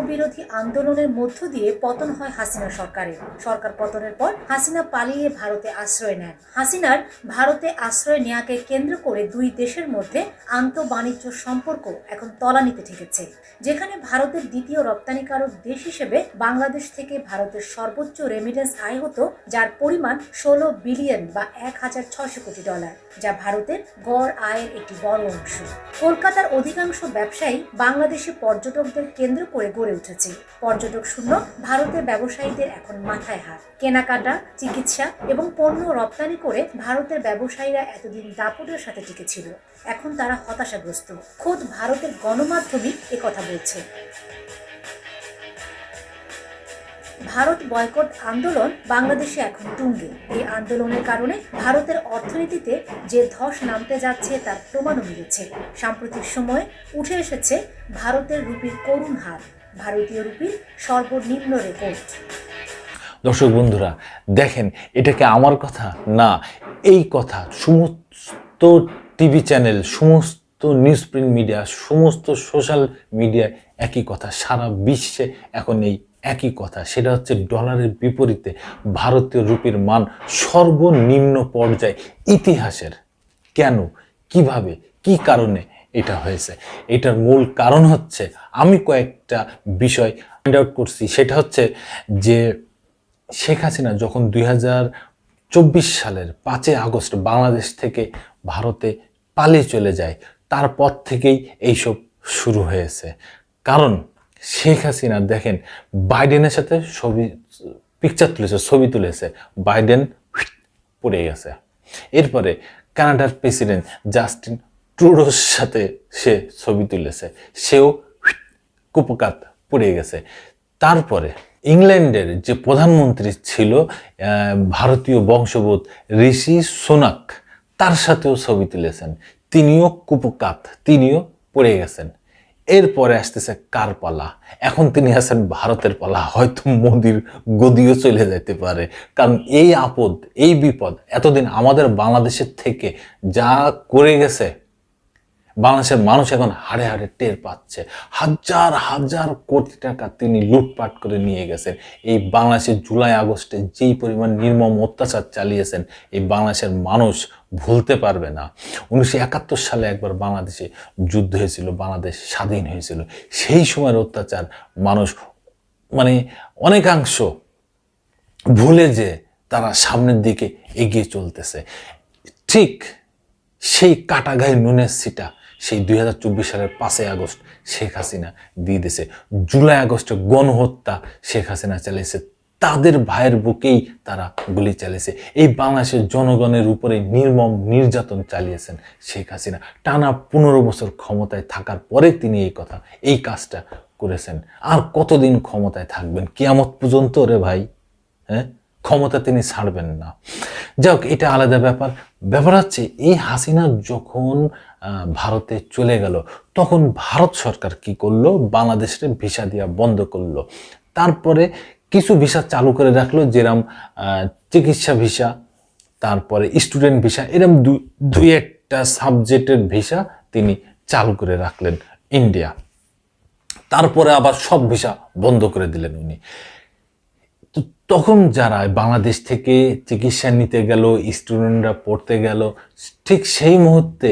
বিরোধী আন্দোলনের মধ্য দিয়ে পতন হয় হাসিনা সরকারের। সরকার পতনের পর হাসিনা পালিয়ে ভারতে আশ্রয় নেন। হাসিনার ভারতে আশ্রয় নেয়াকে কেন্দ্র করে দুই দেশের মধ্যে আন্তঃবাণিজ্য সম্পর্ক এখন তলানিতে ঠেকেছে। যেখানে ভারতের দ্বিতীয় রপ্তানিকারক দেশ হিসেবে বাংলাদেশ থেকে ভারতের সর্বোচ্চ রেমিটেন্স আয় হতো, যার পরিমাণ 16 বিলিয়ন বা $1,600 কোটি, যা ভারতের গড় আয়ের একটি বড় অংশ। কলকাতার অধিকাংশ ব্যবসায়ী বাংলাদেশি পর্যটকদের কেন্দ্র করে গড়ে উঠেছে। পর্যটক শূন্য ভারতের ব্যবসায়ীদের এখন মাথায় হাত। কেনাকাটা, চিকিৎসা এবং পণ্য রপ্তানি করে ভারতের ব্যবসায়ীরা এতদিন দাপটের সাথে টিকেছিল। এখন তারা হতাশাগ্রস্ত। খোদ ভারতের গণমাধ্যমই একথা বলছে। ভারত বয়কট আন্দোলন বাংলাদেশে এখন তুঙ্গে। এই আন্দোলনের কারণে ভারতের অর্থনীতিতে যে ধস নামতে যাচ্ছে তার প্রমাণও মিলেছে। সাম্প্রতিক সময়ে উঠে এসেছে ভারতের রুপির করুণ হার, ভারতীয় রুপির সর্বনিম্ন রেকর্ড। দর্শক বন্ধুরা, দেখেন, এটাকে আমার কথা না, এই কথা সমস্ত টিভি চ্যানেল, সমস্ত নিউজ প্রিন্ট মিডিয়া, সমস্ত সোশ্যাল মিডিয়ায় একই কথা। সারা বিশ্বে এখন এই একই কথা, সেটা হচ্ছে ডলারের বিপরীতে ভারতীয় রুপির মান সর্বনিম্ন পর্যায়ে ইতিহাসের। কেন, কিভাবে, কি কারণে এটা হয়েছে? এটার মূল কারণ হচ্ছে, আমি কয়েকটা বিষয় ফাইন্ড আউট করছি। সেটা হচ্ছে যে শেখ হাসিনা যখন 2024 সালের 5 আগস্ট বাংলাদেশ থেকে ভারতে পালিয়ে চলে যায়, তারপর থেকেই এইসব শুরু হয়েছে। কারণ শেখ হাসিনা দেখেন বাইডেনের সাথে ছবি তুলেছে, বাইডেন পড়ে গেছে। এরপরে কানাডার প্রেসিডেন্ট জাস্টিন ট্রুডোর সাথে সে ছবি তুলেছে, সেও কুপকাত পড়ে গেছে। তারপরে ইংল্যান্ডের যে প্রধানমন্ত্রী ছিল ভারতীয় বংশোদ্ভূত ঋষি সুনাক, তার সাথেও ছবি তুলেছেন, তিনিও কুপকাত, তিনিও পড়ে গেছেন। এরপরে আসতেছে কার পালা? এখন তিনি আছেন ভারতের পালা। হয়তো মোদির গদিও চলে যেতে পারে, কারণ এই আপদ, এই বিপদ এতদিন আমাদের বাংলাদেশের থেকে যা করে গেছে, বাংলাদেশের মানুষ এখন হাড়ে হাড়ে টের পাচ্ছে। হাজার হাজার কোটি টাকা তিনি লুটপাট করে নিয়ে গেছেন। এই বাংলাদেশের জুলাই আগস্টে যেই পরিমাণ নির্মম অত্যাচার চালিয়েছেন, এই বাংলাদেশের মানুষ ভুলতে পারবে না। 1971 সালে একবার বাংলাদেশে যুদ্ধ হয়েছিল, বাংলাদেশ স্বাধীন হয়েছিল। সেই সময়ের অত্যাচার মানুষ অনেকাংশ ভুলে যে তারা সামনের দিকে এগিয়ে চলতেছে। ঠিক সেই কাটা গায়ে নুনের ছিটা সেই 2024 সালের 5 আগস্ট শেখ হাসিনা দিয়ে দিয়েছে। জুলাই আগস্টে গণহত্যা শেখ হাসিনা চালিয়েছে, তাদের ভাইয়ের বুকেই তারা গুলি চালিয়েছে। এই বাংলাদেশের জনগণের উপরে নির্মম নির্যাতন চালিয়েছেন শেখ হাসিনা। টানা 15 বছর ক্ষমতায় থাকার পরে তিনি এই কাজটা করেছেন। আর কতদিন ক্ষমতায় থাকবেন? কিয়ামত পর্যন্ত রে ভাই, হ্যাঁ, ক্ষমতা তিনি ছাড়বেন না। যাক, এটা আলাদা ব্যাপার। ব্যাপার হচ্ছে, এই হাসিনা যখন ভারতে চলে গেল, তখন ভারত সরকার কি করলো? বাংলাদেশের ভিসা দেওয়া বন্ধ করলো। তারপরে কিছু ভিসা চালু করে রাখলো, যেরকম চিকিৎসা ভিসা, তারপরে স্টুডেন্ট ভিসা, এরকম দুই একটা সাবজেক্টের ভিসা তিনি চালু করে রাখলেন ইন্ডিয়া। তারপরে আবার সব ভিসা বন্ধ করে দিলেন উনি। তখন যারা বাংলাদেশ থেকে চিকিৎসা নিতে গেল, স্টুডেন্টরা পড়তে গেল, ঠিক সেই মুহূর্তে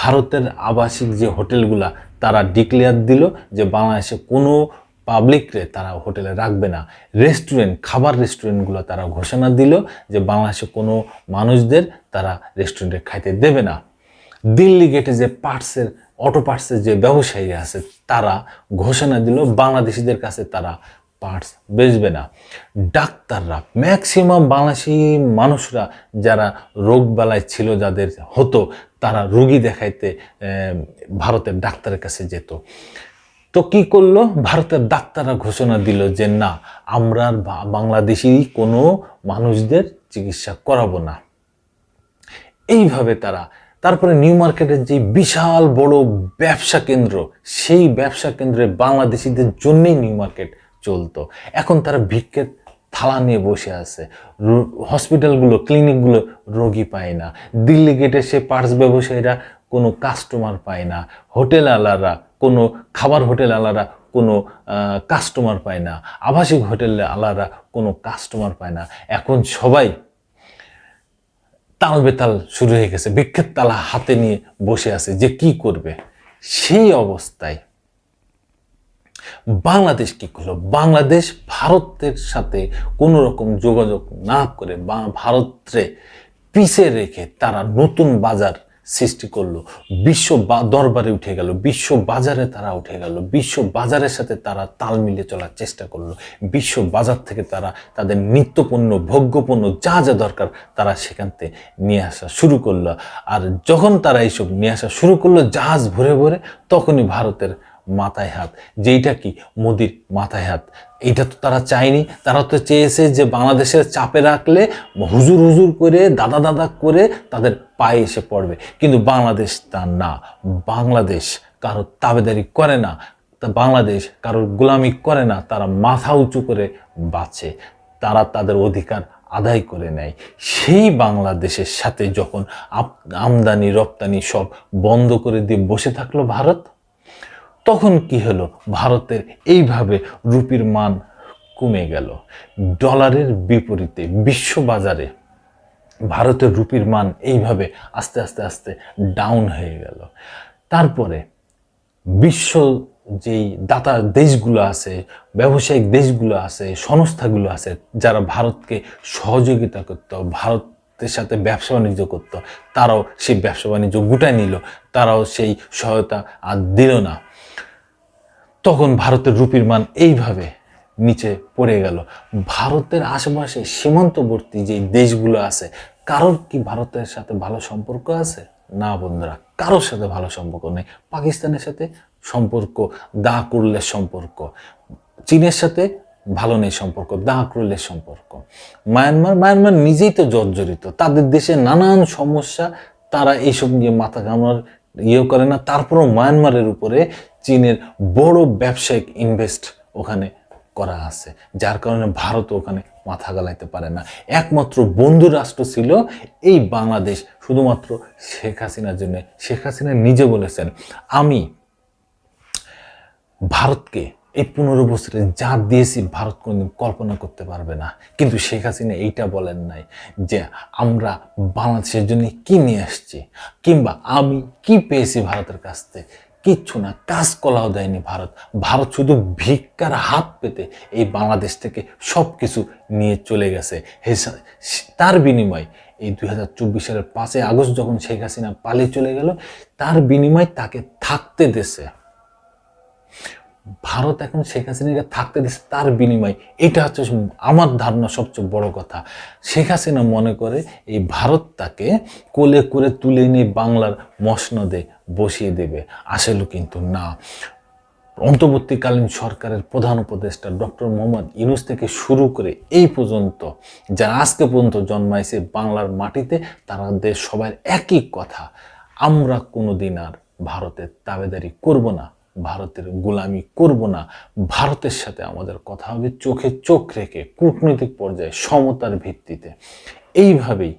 ভারতের আবাসিক যে হোটেলগুলা, তারা ডিক্লেয়ার দিল যে বাংলাদেশে কোনো পাবলিকরে তারা হোটেলে রাখবে না। খাবার রেস্টুরেন্টগুলো তারা ঘোষণা দিল যে বাংলাদেশে কোনো মানুষদের তারা রেস্টুরেন্টে খাইতে দেবে না। দিল্লি গেটে যে অটো পার্টসের যে ব্যবসায়ী আছে, তারা ঘোষণা দিল বাংলাদেশিদের কাছে তারা পার্টস বেচবে না। ডাক্তাররা, ম্যাক্সিমাম বাংলাদেশি মানুষরা যারা রোগবালায় ছিল, যাদের হতো, তারা রোগী দেখাইতে ভারতের ডাক্তারের কাছে যেত। তো কি করলো? ভারতের ডাক্তাররা ঘোষণা দিল যে না, আমরা বাংলাদেশি কোনো মানুষদের চিকিৎসা করাবো না। এইভাবে তারপরে নিউ মার্কেটের যে বিশাল বড় ব্যবসা কেন্দ্র, সেই ব্যবসা কেন্দ্রে বাংলাদেশিদের জন্যই নিউ মার্কেট চলতো। এখন তারা ভিক্ষের থালা নিয়ে বসে আছে। হসপিটালগুলো, ক্লিনিকগুলো রোগী পায় না। দিল্লি গেটে সে পার্টস ব্যবসায়ীরা কোনো কাস্টমার পায় না। হোটেলওয়ালারা, কোনো খাবার হোটেলওয়ালারা কোনো কাস্টমার পায় না, আবাসিক হোটেলে আলারা কোনো কাস্টমার পায় না। এখন সবাই তাল বেতাল শুরু হয়ে গেছে, বিক্ষেপ তালা হাতে নিয়ে বসে আছে যে কি করবে। সেই অবস্থায় বাংলাদেশ কি করলো? বাংলাদেশ ভারতের সাথে কোনো রকম যোগাযোগ না করে ভারতরে পিছিয়ে রেখে তারা নতুন বাজার সৃষ্টি করলো, বিশ্ব দরবারে উঠে গেল, বিশ্ব বাজারে তারা উঠে গেল, বিশ্ব বাজারের সাথে তারা তাল মিলিয়ে চলার চেষ্টা করলো। বিশ্ব বাজার থেকে তারা তাদের নিত্যপণ্য, ভোগ্যপণ্য যা যা দরকার তারা সেখান থেকে নিয়ে আসা শুরু করলো। আর যখন তারা এইসব নিয়ে আসা শুরু করলো জাহাজ ভরে ভরে, তখনই ভারতের মাথায় হাত। যেইটা কি মোদির মাথায় হাত। এটা তো তারা চায়নি। তারা তো চেয়েছে যে বাংলাদেশের চাপে রাখলে হুজুর হুজুর করে, দাদা দাদা করে তাদের পায়ে এসে পড়বে। কিন্তু বাংলাদেশ তা না। বাংলাদেশ কারোর তাবেদারি করে না, বাংলাদেশ কারোর গোলামি করে না। তারা মাথা উঁচু করে বাঁচে, তারা তাদের অধিকার আদায় করে নেয়। সেই বাংলাদেশের সাথে যখন আমদানি রপ্তানি সব বন্ধ করে দিয়ে বসে থাকলো ভারত, তখন কি হলো? ভারতের এইভাবে রুপির মান কমে গেল। ডলারের বিপরীতে বিশ্ব বাজারে ভারতের রুপির মান এইভাবে আস্তে আস্তে আস্তে ডাউন হয়ে গেল। তারপরে বিশ্ব যেই দাতা দেশগুলো আছে, ব্যবসায়িক দেশগুলো আছে, সংস্থাগুলো আছে, যারা ভারতকে সহযোগিতা করত, ভারতের সাথে ব্যবসা বাণিজ্য করত, তারাও সেই ব্যবসা বাণিজ্য গুটায় নিল, তারাও সেই সহায়তা আর দিল না। তখন ভারতের রুপির মান এইভাবে নিচে পড়ে গেল। ভারতের আশেপাশে সীমান্তবর্তী যে দেশগুলো আছে, কারোর কি ভারতের সাথে ভালো সম্পর্ক আছে? না বন্ধুরা, কারোর সাথে ভালো সম্পর্ক নেই। পাকিস্তানের সাথে সম্পর্ক দা করলে সম্পর্ক, চীনের সাথে ভালো নেই সম্পর্ক, দা করলে সম্পর্ক। মায়ানমার নিজেই তো জর্জরিত, তাদের দেশে নানান সমস্যা, তারা এইসব নিয়ে মাথা ঘামার করে না। তারপরও মায়ানমারের উপরে চীনের বড় ব্যবসায়িক ইনভেস্ট ওখানে করা আছে, যার কারণে ভারত ওখানে মাথা গালাইতে পারে না। একমাত্র বন্ধু রাষ্ট্র ছিল এই বাংলাদেশ, শুধুমাত্র শেখ হাসিনার জন্য। শেখ হাসিনা নিজে বলেছেন, আমি ভারতকে এই 15 বছরে যা দিয়েছি ভারত কোনোদিন কল্পনা করতে পারবে না। কিন্তু শেখ হাসিনা এইটা বলেন নাই যে আমরা বাংলাদেশের জন্য কি নিয়ে আসছি, কিংবা আমি কি পেয়েছি ভারতের কাছ থেকে। কিচ্ছু না, কাজ কলাও দেয়নি ভারত। ভারত শুধু ভিক্ষার হাত পেতে এই বাংলাদেশ থেকে সব কিছু নিয়ে চলে গেছে। তার বিনিময় এই 2024 সালের 5 আগস্ট যখন শেখ হাসিনা পালিয়ে চলে গেল, তার বিনিময় তাকে থাকতে দেশে, ভারত এখন শেখ হাসিনাকে থাকতে দিচ্ছে তার বিনিময়। এটা হচ্ছে আমার ধারণা সবচেয়ে বড় কথা। শেখ হাসিনা মনে করে এই ভারত তাকে কোলে করে তুলে নিয়ে বাংলার মসনদে বসিয়ে দেবে। আসলে কিন্তু না। অন্তর্বর্তীকালীন সরকারের প্রধান উপদেষ্টা ডক্টর মোহাম্মদ ইউনূস থেকে শুরু করে এই পর্যন্ত যারা আজকে পর্যন্ত জন্মাইছে বাংলার মাটিতে, তাদের সবার একই কথা, আমরা কোনোদিন আর ভারতের তাবেদারি করব না, ভারতের গোলামি করব না। ভারতের সাথে আমাদের কথা হবে চোখে চোখ রেখে, কূটনৈতিক পর্যায়ে সমতার ভিত্তিতে। এইভাবেই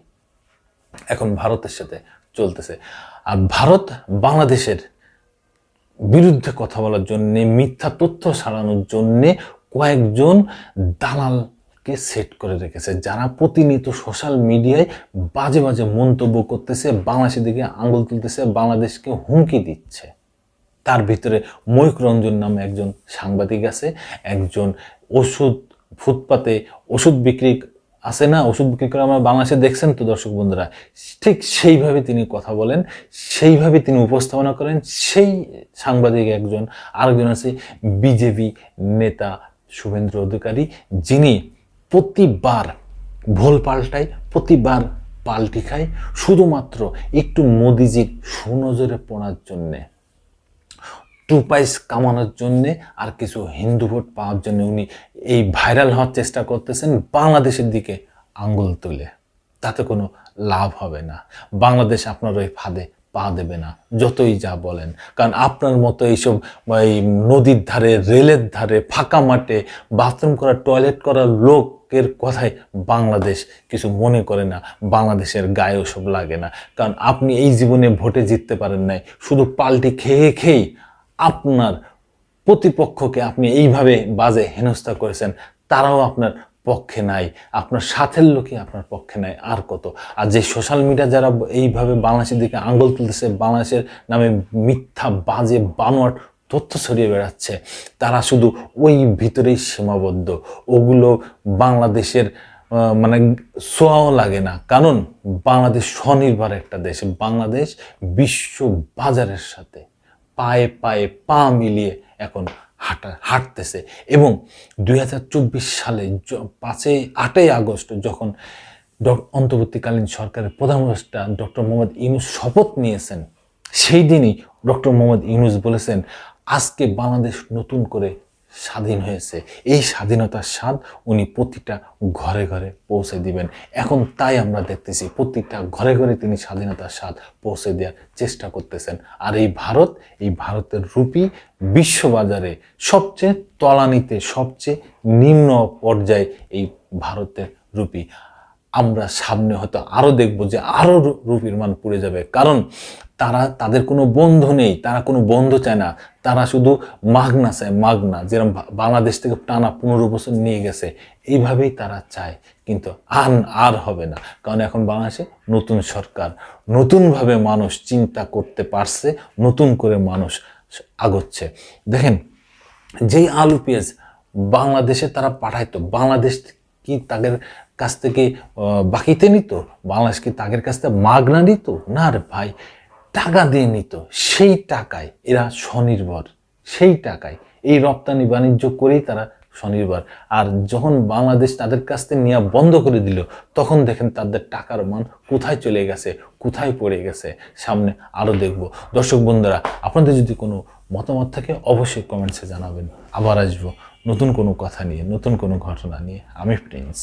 এখন ভারতের সাথে চলতেছে। আর ভারত বাংলাদেশের বিরুদ্ধে কথা বলার জন্যে, মিথ্যা তথ্য ছড়ানোর জন্যে কয়েকজন দালালকে সেট করে রেখেছে, যারা প্রতিনিয়ত সোশ্যাল মিডিয়ায় বাজে বাজে মন্তব্য করতেছে, বাংলাদেশের দিকে আঙুল তুলতেছে, বাংলাদেশকে হুমকি দিচ্ছে। তার ভিতরে ময়ূক রঞ্জন নামে একজন সাংবাদিক আছে, একজন ফুটপাতে ওষুধ বিক্রি আছে না, ওষুধ বিক্রি করে আমরা বাংলাদেশে দেখছেন তো দর্শক বন্ধুরা, ঠিক সেইভাবে তিনি কথা বলেন, সেইভাবে তিনি উপস্থাপনা করেন। সেই সাংবাদিক একজন, আরেকজন আছে বিজেপি নেতা শুভেন্দু অধিকারী, যিনি প্রতিবার ভুল পাল্টায়, প্রতিবার পাল্টি খায়, শুধুমাত্র একটু মোদিজির সুনজরে পড়ার জন্যে, 2 পয়সা কামানোর জন্যে, আর কিছু হিন্দু ভোট পাওয়ার জন্য উনি এই ভাইরাল হওয়ার চেষ্টা করতেছেন বাংলাদেশের দিকে আঙ্গুল তুলে। তাতে কোনো লাভ হবে না। বাংলাদেশ আপনার ওই ফাঁদে পা দেবে না, যতই যা বলেন। কারণ আপনার মতো এইসব এই নদীর ধারে, রেলের ধারে, ফাঁকা মাঠে বাথরুম করা, টয়লেট করা লোকের কথাই বাংলাদেশ কিছু মনে করে না, বাংলাদেশের গায়ে ওসব লাগে না। কারণ আপনি এই জীবনে ভোটে জিততে পারেন নাই, শুধু পাল্টি খেয়ে খেয়েই আপনার প্রতিপক্ষকে আপনি এইভাবে বাজে হেনস্থা করেছেন, তারাও আপনার পক্ষে নাই, আপনার সাথের লোকই আপনার পক্ষে নাই, আর কত। আর যে সোশ্যাল মিডিয়া যারা এইভাবে বাংলাদেশের দিকে আঙুল তুলতেছে, বাংলাদেশের নামে মিথ্যা বাজে বানোয়াট তথ্য ছড়িয়ে বেড়াচ্ছে, তারা শুধু ওই ভিতরেই সীমাবদ্ধ। ওগুলো বাংলাদেশের মানে ছোঁয়াও লাগে না, কারণ বাংলাদেশ স্বনির্ভর একটা দেশ। বাংলাদেশ বিশ্ব বাজারের সাথে পায়ে পায়ে পা মিলিয়ে এখন হাঁটতেছে। এবং 2024 সালে 8ই আগস্ট যখন অন্তর্বর্তীকালীন সরকারের প্রধান উপদেষ্টা ডক্টর মোহাম্মদ ইউনূস শপথ নিয়েছেন, সেই দিনই ডক্টর মোহাম্মদ ইউনূস বলেছেন আজকে বাংলাদেশ নতুন করে স্বাধীন হয়েছে। এই স্বাধীনতার স্বাদ উনি প্রতিটা ঘরে ঘরে পৌঁছে দিবেন। এখন তাই আমরা দেখতেছি প্রতিটা ঘরে ঘরে তিনি স্বাধীনতার স্বাদ পৌঁছে দেওয়ার চেষ্টা করতেছেন। আর এই ভারতের রুপি বিশ্ববাজারে সবচেয়ে তলানিতে, সবচেয়ে নিম্ন পর্যায়ে এই ভারতের রুপি। আমরা সামনে হয়তো আরও দেখব যে আরও রুপির মান পড়ে যাবে, কারণ তাদের কোনো বন্ধু নেই, তারা কোনো বন্ধু চায় না, তারা শুধু মাগনা চায়, মাগনা। যেরকম বাংলাদেশ থেকে টানা 15 বছর নিয়ে গেছে, এইভাবেই তারা চায়, কিন্তু আর হবে না। কারণ এখন বাংলাদেশে নতুন সরকার, নতুনভাবে মানুষ চিন্তা করতে পারছে, নতুন করে মানুষ আগোচ্ছে। দেখেন, যেই আলু পেঁয়াজ বাংলাদেশে তারা পাঠাইতো, বাংলাদেশ কি তাদের কাছ থেকে বাকিতে নিত? বাংলাদেশ কি তাদের কাছ থেকে মাগনা নিত? না রে ভাই, টাকা দিয়ে নিত। সেই টাকায় এরা স্বনির্ভর, সেই টাকায় এই রপ্তানি বাণিজ্য করেই তারা স্বনির্ভর। আর যখন বাংলাদেশ তাদের কাছ থেকে নেওয়া বন্ধ করে দিল, তখন দেখেন তাদের টাকার মান কোথায় চলে গেছে, কোথায় পড়ে গেছে। সামনে আরও দেখব। দর্শক বন্ধুরা, আপনাদের যদি কোনো মতামত থাকে অবশ্যই কমেন্টসে জানাবেন। আবার আসবো নতুন কোনো কথা নিয়ে, নতুন কোনো ঘটনা নিয়ে। আমি প্রিন্স।